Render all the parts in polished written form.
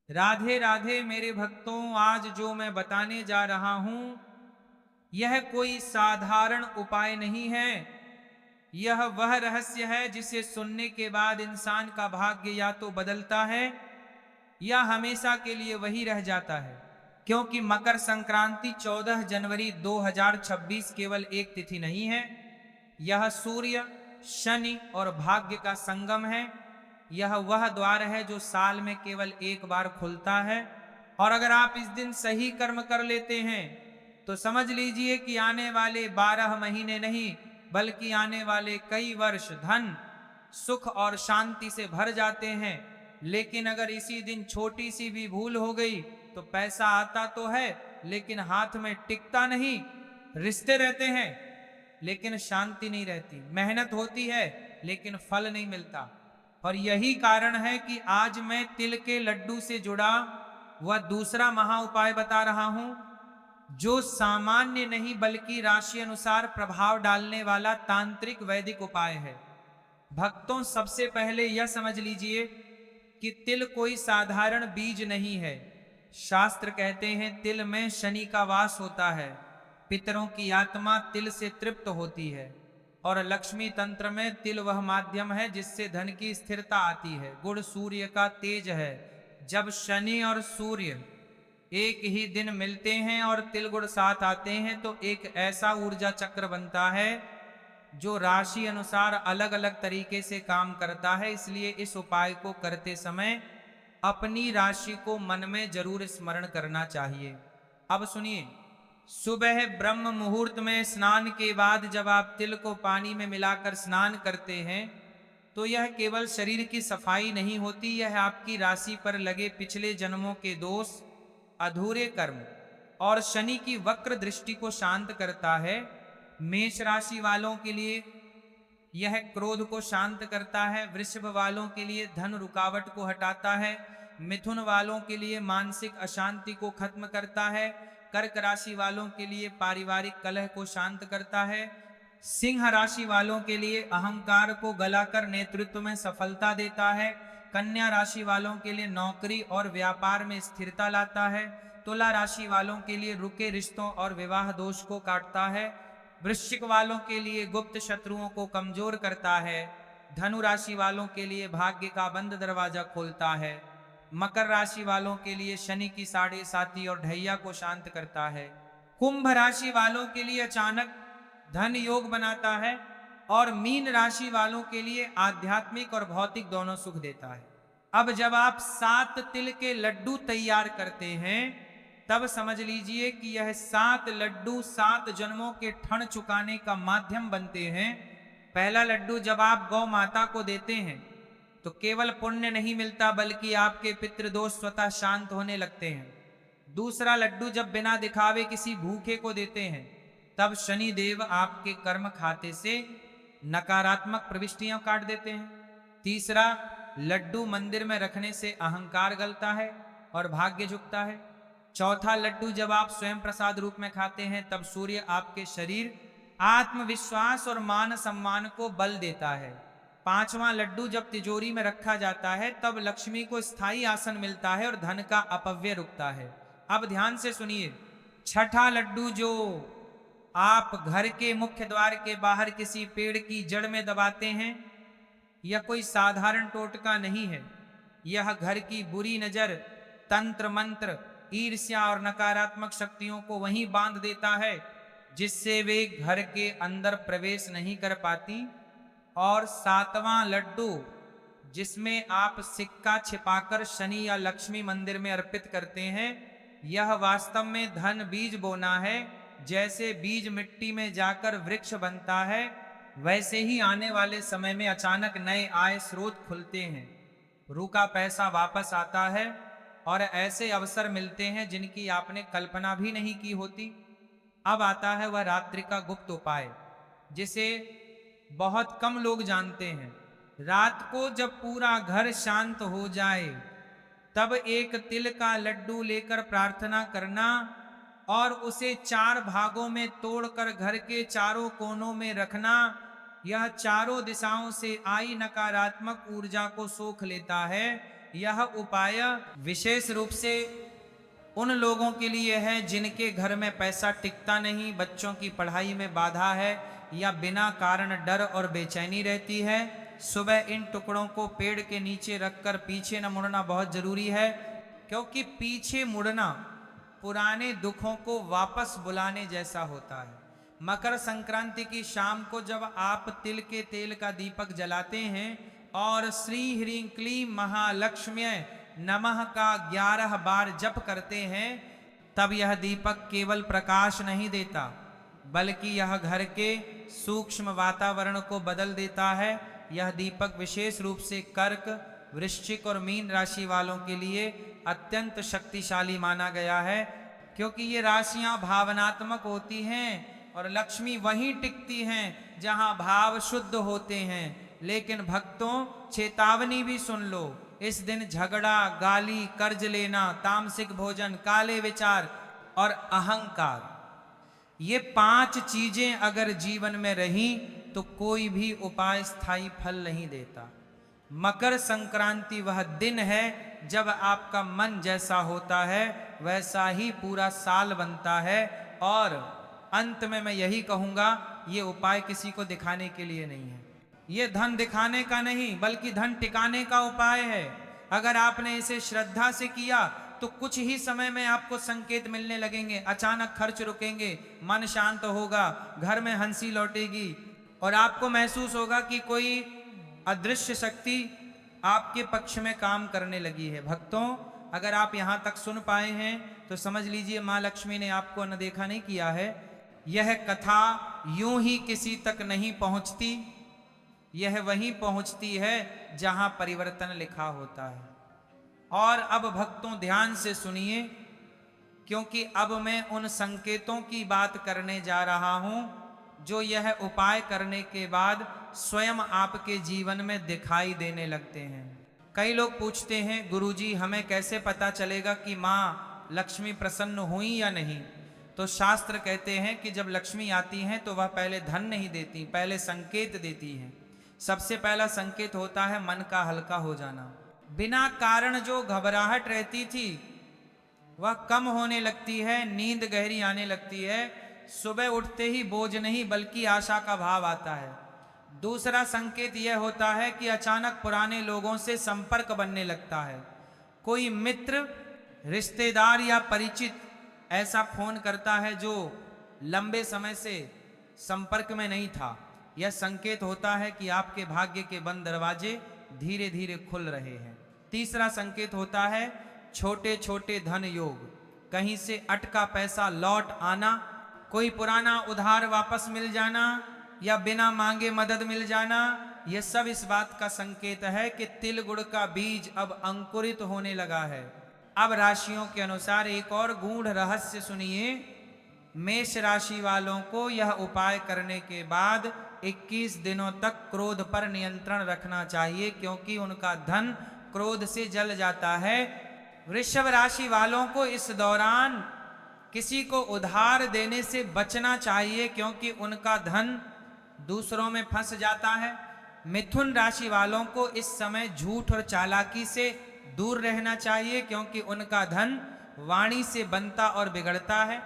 राधे राधे मेरे भक्तों, आज जो मैं बताने जा रहा हूं यह कोई साधारण उपाय नहीं है। यह वह रहस्य है जिसे सुनने के बाद इंसान का भाग्य या तो बदलता है या हमेशा के लिए वही रह जाता है। क्योंकि मकर संक्रांति 14 जनवरी 2026 केवल एक तिथि नहीं है, यह सूर्य, शनि और भाग्य का संगम है। यह वह द्वार है जो साल में केवल एक बार खुलता है, और अगर आप इस दिन सही कर्म कर लेते हैं तो समझ लीजिए कि आने वाले 12 महीने नहीं बल्कि आने वाले कई वर्ष धन, सुख और शांति से भर जाते हैं। लेकिन अगर इसी दिन छोटी सी भी भूल हो गई तो पैसा आता तो है लेकिन हाथ में टिकता नहीं, रिश्ते रहते हैं लेकिन शांति नहीं रहती, मेहनत होती है लेकिन फल नहीं मिलता। और यही कारण है कि आज मैं तिल के लड्डू से जुड़ा वह दूसरा महा उपाय बता रहा हूं, जो सामान्य नहीं बल्कि राशि अनुसार प्रभाव डालने वाला तांत्रिक वैदिक उपाय है। भक्तों, सबसे पहले यह समझ लीजिए कि तिल कोई साधारण बीज नहीं है। शास्त्र कहते हैं तिल में शनि का वास होता है, पितरों की आत्मा तिल से तृप्त होती है, और लक्ष्मी तंत्र में तिल वह माध्यम है जिससे धन की स्थिरता आती है। गुड़ सूर्य का तेज है। जब शनि और सूर्य एक ही दिन मिलते हैं और तिल गुड़ साथ आते हैं तो एक ऐसा ऊर्जा चक्र बनता है जो राशि अनुसार अलग अलग तरीके से काम करता है। इसलिए इस उपाय को करते समय अपनी राशि को मन में जरूर स्मरण करना चाहिए। अब सुनिए, सुबह ब्रह्म मुहूर्त में स्नान के बाद जब आप तिल को पानी में मिलाकर स्नान करते हैं तो यह केवल शरीर की सफाई नहीं होती, यह आपकी राशि पर लगे पिछले जन्मों के दोष, अधूरे कर्म और शनि की वक्र दृष्टि को शांत करता है। मेष राशि वालों के लिए यह क्रोध को शांत करता है, वृषभ वालों के लिए धन रुकावट को हटाता है, मिथुन वालों के लिए मानसिक अशांति को खत्म करता है, कर्क राशि वालों के लिए पारिवारिक कलह को शांत करता है, सिंह राशि वालों के लिए अहंकार को गलाकर नेतृत्व में सफलता देता है, कन्या राशि वालों के लिए नौकरी और व्यापार में स्थिरता लाता है, तुला राशि वालों के लिए रुके रिश्तों और विवाह दोष को काटता है, वृश्चिक वालों के लिए गुप्त शत्रुओं को कमजोर करता है, धनु राशि वालों के लिए भाग्य का बंद दरवाजा खोलता है, मकर राशि वालों के लिए शनि की साढ़े साती और ढैया को शांत करता है, कुंभ राशि वालों के लिए अचानक धन योग बनाता है, और मीन राशि वालों के लिए आध्यात्मिक और भौतिक दोनों सुख देता है। अब जब आप 7 तिल के लड्डू तैयार करते हैं तब समझ लीजिए कि यह 7 लड्डू 7 जन्मों के ठण चुकाने का माध्यम बनते हैं। पहला लड्डू जब आप गौ माता को देते हैं तो केवल पुण्य नहीं मिलता बल्कि आपके पितृदोष स्वतः शांत होने लगते हैं। दूसरा लड्डू जब बिना दिखावे किसी भूखे को देते हैं तब शनि देव आपके कर्म खाते से नकारात्मक प्रविष्टियां काट देते हैं। तीसरा लड्डू मंदिर में रखने से अहंकार गलता है और भाग्य झुकता है। चौथा लड्डू जब आप स्वयं प्रसाद रूप में खाते हैं तब सूर्य आपके शरीर, आत्मविश्वास और मान सम्मान को बल देता है। पांचवा लड्डू जब तिजोरी में रखा जाता है तब लक्ष्मी को स्थायी आसन मिलता है और धन का अपव्यय रुकता है। अब ध्यान से सुनिए, छठा लड्डू जो आप घर के मुख्य द्वार के बाहर किसी पेड़ की जड़ में दबाते हैं, यह कोई साधारण टोटका नहीं है। यह घर की बुरी नजर, तंत्र मंत्र, ईर्ष्या और नकारात्मक शक्तियों को वहीं बांध देता है जिससे वे घर के अंदर प्रवेश नहीं कर पाती। और सातवां लड्डू जिसमें आप सिक्का छिपाकर शनि या लक्ष्मी मंदिर में अर्पित करते हैं, यह वास्तव में धन बीज बोना है। जैसे बीज मिट्टी में जाकर वृक्ष बनता है वैसे ही आने वाले समय में अचानक नए आय स्रोत खुलते हैं, रुका पैसा वापस आता है और ऐसे अवसर मिलते हैं जिनकी आपने कल्पना भी नहीं की होती। अब आता है वह रात्रि का गुप्त उपाय जिसे बहुत कम लोग जानते हैं। रात को जब पूरा घर शांत हो जाए तब एक तिल का लड्डू लेकर प्रार्थना करना और उसे 4 भागों में तोड़कर घर के चारों कोनों में रखना। यह चारों दिशाओं से आई नकारात्मक ऊर्जा को सोख लेता है यह उपाय विशेष रूप से उन लोगों के लिए है जिनके घर में पैसा टिकता नहीं, बच्चों की पढ़ाई में बाधा है या बिना कारण डर और बेचैनी रहती है। सुबह इन टुकड़ों को पेड़ के नीचे रखकर पीछे न मुड़ना बहुत जरूरी है, क्योंकि पीछे मुड़ना पुराने दुखों को वापस बुलाने जैसा होता है। मकर संक्रांति की शाम को जब आप तिल के तेल का दीपक जलाते हैं और श्री ह्रीं क्लीं महालक्ष्म्यै नमः का 11 बार जप करते हैं, तब यह दीपक केवल प्रकाश नहीं देता, बल्कि यह घर के सूक्ष्म वातावरण को बदल देता है। यह दीपक विशेष रूप से कर्क, वृश्चिक और मीन राशि वालों के लिए अत्यंत शक्तिशाली माना गया है, क्योंकि ये राशियां भावनात्मक होती हैं और लक्ष्मी वहीं टिकती हैं जहां भाव शुद्ध होते हैं। लेकिन भक्तों, चेतावनी भी सुन लो, इस दिन झगड़ा, गाली, कर्ज लेना, तामसिक भोजन, काले विचार और अहंकार, ये 5 चीजें अगर जीवन में रही तो कोई भी उपाय स्थायी फल नहीं देता। मकर संक्रांति वह दिन है जब आपका मन जैसा होता है वैसा ही पूरा साल बनता है। और अंत में मैं यही कहूंगा, ये उपाय किसी को दिखाने के लिए नहीं है, ये धन दिखाने का नहीं बल्कि धन टिकाने का उपाय है। अगर आपने इसे श्रद्धा से किया तो कुछ ही समय में आपको संकेत मिलने लगेंगे, अचानक खर्च रुकेंगे, मन शांत होगा, घर में हंसी लौटेगी और आपको महसूस होगा कि कोई अदृश्य शक्ति आपके पक्ष में काम करने लगी है। भक्तों, अगर आप यहाँ तक सुन पाए हैं तो समझ लीजिए माँ लक्ष्मी ने आपको अनदेखा नहीं किया है। यह कथा यूं ही किसी तक नहीं पहुँचती, यह वहीं पहुँचती है जहाँ परिवर्तन लिखा होता है। और अब भक्तों ध्यान से सुनिए, क्योंकि अब मैं उन संकेतों की बात करने जा रहा हूं जो यह उपाय करने के बाद स्वयं आपके जीवन में दिखाई देने लगते हैं। कई लोग पूछते हैं, गुरुजी हमें कैसे पता चलेगा कि माँ लक्ष्मी प्रसन्न हुई या नहीं? तो शास्त्र कहते हैं कि जब लक्ष्मी आती हैं तो वह पहले धन नहीं देती, पहले संकेत देती हैं। सबसे पहला संकेत होता है मन का हल्का हो जाना। बिना कारण जो घबराहट रहती थी वह कम होने लगती है, नींद गहरी आने लगती है, सुबह उठते ही बोझ नहीं बल्कि आशा का भाव आता है। दूसरा संकेत यह होता है कि अचानक पुराने लोगों से संपर्क बनने लगता है। कोई मित्र, रिश्तेदार या परिचित ऐसा फोन करता है जो लंबे समय से संपर्क में नहीं था। यह संकेत होता है कि आपके भाग्य के बंद दरवाजे धीरे धीरे खुल रहे हैं। तीसरा संकेत होता है छोटे छोटे धन योग, कहीं से अटका पैसा लौट आना, कोई पुराना उधार वापस मिल जाना या बिना मांगे मदद मिल जाना। यह सब इस बात का संकेत है कि तिल गुड़ का बीज अब अंकुरित होने लगा है। अब राशियों के अनुसार एक और गूढ़ रहस्य सुनिए। मेष राशि वालों को यह उपाय करने के बाद 21 दिनों तक क्रोध पर नियंत्रण रखना चाहिए, क्योंकि उनका धन क्रोध से जल जाता है। वृषभ राशि वालों को इस दौरान किसी को उधार देने से बचना चाहिए, क्योंकि उनका धन दूसरों में फंस जाता है। मिथुन राशि वालों को इस समय झूठ और चालाकी से दूर रहना चाहिए, क्योंकि उनका धन वाणी से बनता और बिगड़ता है।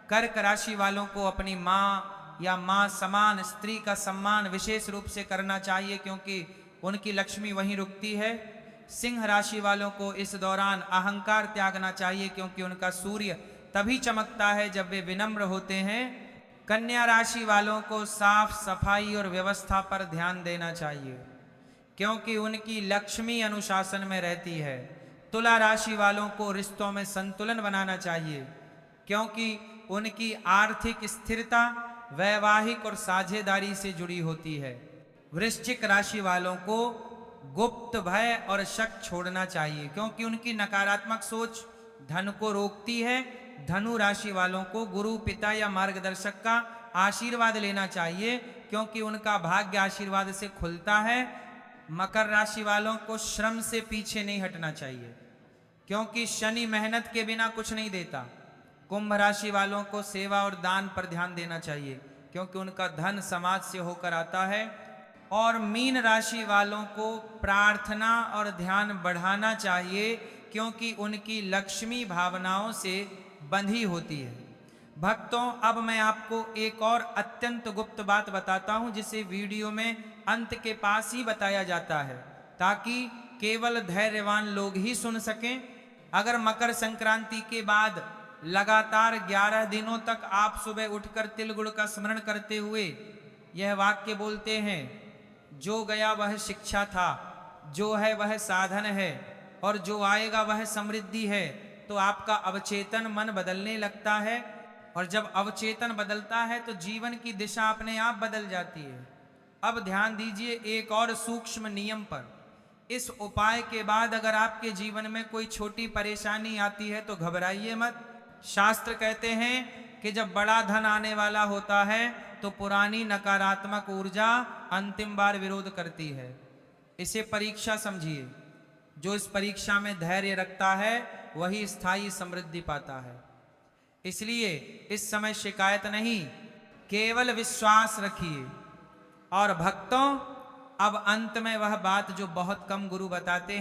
कर्क राशि वालों को अपनी माँ या माँ समान स्त्री का सम्मान विशेष रूप से करना चाहिए, क्योंकि उनकी लक्ष्मी वहीं रुकती है। सिंह राशि वालों को इस दौरान अहंकार त्यागना चाहिए, क्योंकि उनका सूर्य तभी चमकता है जब वे विनम्र होते हैं। कन्या राशि वालों को साफ सफाई और व्यवस्था पर ध्यान देना चाहिए, क्योंकि उनकी लक्ष्मी अनुशासन में रहती है। तुला राशि वालों को रिश्तों में संतुलन बनाना चाहिए, क्योंकि उनकी आर्थिक स्थिरता वैवाहिक और साझेदारी से जुड़ी होती है। वृश्चिक राशि वालों को गुप्त भय और शक छोड़ना चाहिए, क्योंकि उनकी नकारात्मक सोच धन को रोकती है। धनु राशि वालों को गुरु, पिता या मार्गदर्शक का आशीर्वाद लेना चाहिए, क्योंकि उनका भाग्य आशीर्वाद से खुलता है। मकर राशि वालों को श्रम से पीछे नहीं हटना चाहिए, क्योंकि शनि मेहनत के बिना कुछ नहीं देता। कुंभ राशि वालों को सेवा और दान पर ध्यान देना चाहिए, क्योंकि उनका धन समाज से होकर आता है। और मीन राशि वालों को प्रार्थना और ध्यान बढ़ाना चाहिए, क्योंकि उनकी लक्ष्मी भावनाओं से बंधी होती है। भक्तों, अब मैं आपको एक और अत्यंत गुप्त बात बताता हूं, जिसे वीडियो में अंत के पास ही बताया जाता है, ताकि केवल धैर्यवान लोग ही सुन सकें। अगर मकर संक्रांति के बाद लगातार 11 दिनों तक आप सुबह उठकर तिल गुड़ का स्मरण करते हुए यह वाक्य बोलते हैं, जो गया वह शिक्षा था, जो है वह साधन है, और जो आएगा वह समृद्धि है, तो आपका अवचेतन मन बदलने लगता है। और जब अवचेतन बदलता है तो जीवन की दिशा अपने आप बदल जाती है। अब ध्यान दीजिए एक और सूक्ष्म नियम पर। इस उपाय के बाद अगर आपके जीवन में कोई छोटी परेशानी आती है तो घबराइए मत। शास्त्र कहते हैं कि जब बड़ा धन आने वाला होता है तो पुरानी नकारात्मक ऊर्जा अंतिम बार विरोध करती है। इसे परीक्षा समझिए। जो इस परीक्षा में धैर्य रखता है वही स्थायी समृद्धि पाता है। इसलिए इस समय शिकायत नहीं, केवल विश्वास रखिए। और भक्तों, अब अंत में वह बात जो बहुत कम गुरु बताते हैं,